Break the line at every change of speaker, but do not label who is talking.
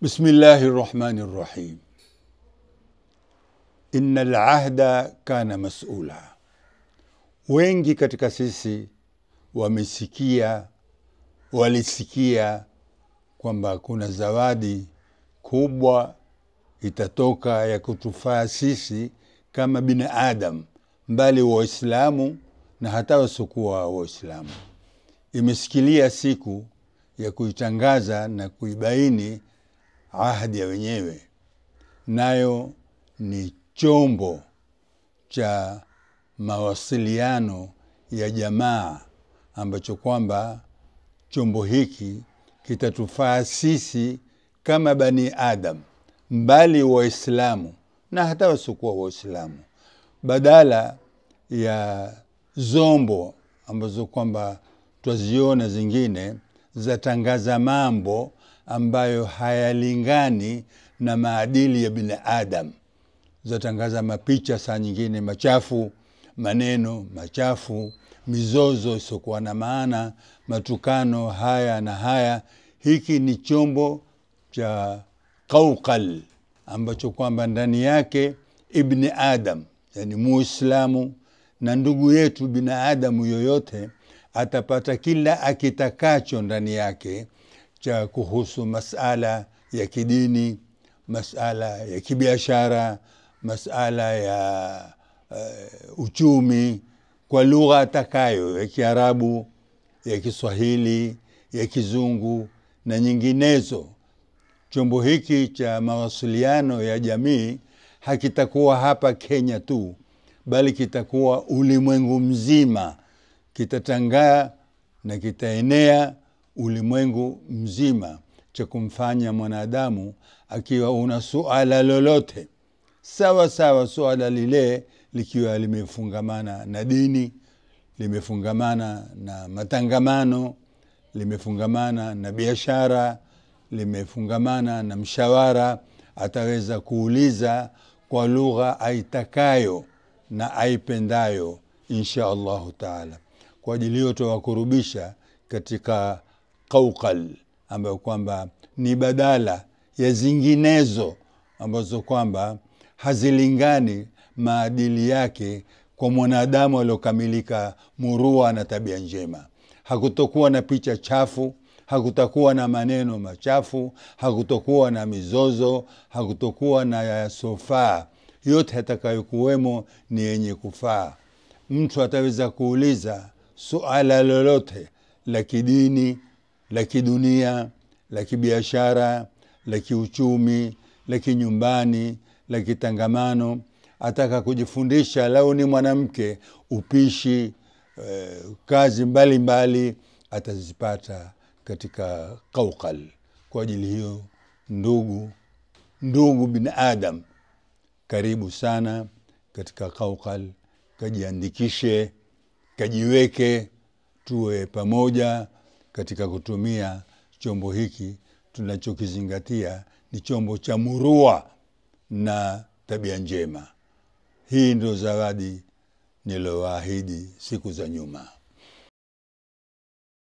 Bismillahirrahmanirrahim. Innal ahda kana mas'ula. Wengi katika sisi walisikia kwamba kuna zawadi kubwa itatoka ya kutufaa sisi kama binadamu, mbali waislamu na hata wasiokuwa waislamu. Imesikilia siku ya kuitangaza na kuibaini ahadi ya wenyewe, nayo ni chombo cha mawasiliano ya jamaa, ambacho kwamba chombo hiki kitatufaa sisi kama bani adam, mbali waislamu na hata wasiokuwa waislamu, badala ya zombo ambazo kwamba twaziona zingine zatangaza mambo ambayo hayalingani na maadili ya binadamu. Zatangaza mapicha saa nyingine machafu, maneno machafu, mizozo isokuwa na maana, matukano haya na haya. Hiki ni chombo cha qawqal ambacho kwamba ndani yake ibn Adam, yani muislamu na ndugu yetu binadamu yoyote, atapata kila akitakacho ndani yake, cha kuhusu masala ya kidini, masala ya kibiashara, masala ya uchumi, kwa lugha atakayo, ya Kiarabu, ya Kiswahili, ya Kizungu na nyinginezo. Chombo hiki cha mawasiliano ya jamii hakitakuwa hapa Kenya tu, bali kitakuwa ulimwengu mzima. Kitatangaa na kitaenea ulimwengu mzima, cha kumfanya mwanadamu akiwa una suala lolote, sawa sawa suala lile likiwa limefungamana na dini, limefungamana na matangamano, limefungamana na biashara, limefungamana na mshawara, ataweza kuuliza kwa lugha aitakayo na aipendayo insha Allahu taala. Kwa ajili hiyo tuwakurubisha katika qawqal, ambayo kwamba ni badala ya zinginezo ambazo kwamba hazilingani maadili yake kwa mwanadamu aliokamilika murua na tabia njema. Hakutokuwa na picha chafu, hakutakuwa na maneno machafu, hakutokuwa na mizozo, hakutokuwa na yasofaa. Yote atakayokuwemo ni yenye kufaa. Mtu ataweza kuuliza suala lolote la kidini, la kidunia, la kibiashara, la kiuchumi, la kinyumbani, la kitangamano. Ataka kujifundisha, lau ni mwanamke, upishi, kazi mbalimbali, atazipata katika qawqal. Kwa ajili hiyo, ndugu binadamu, karibu sana katika qawqal. Kajiandikishe, kajiweke, tuwe pamoja katika kutumia chombo hiki. Tunachokizingatia ni chombo cha murua na tabia njema. Hii ndio zawadi nilowaahidi siku za nyuma.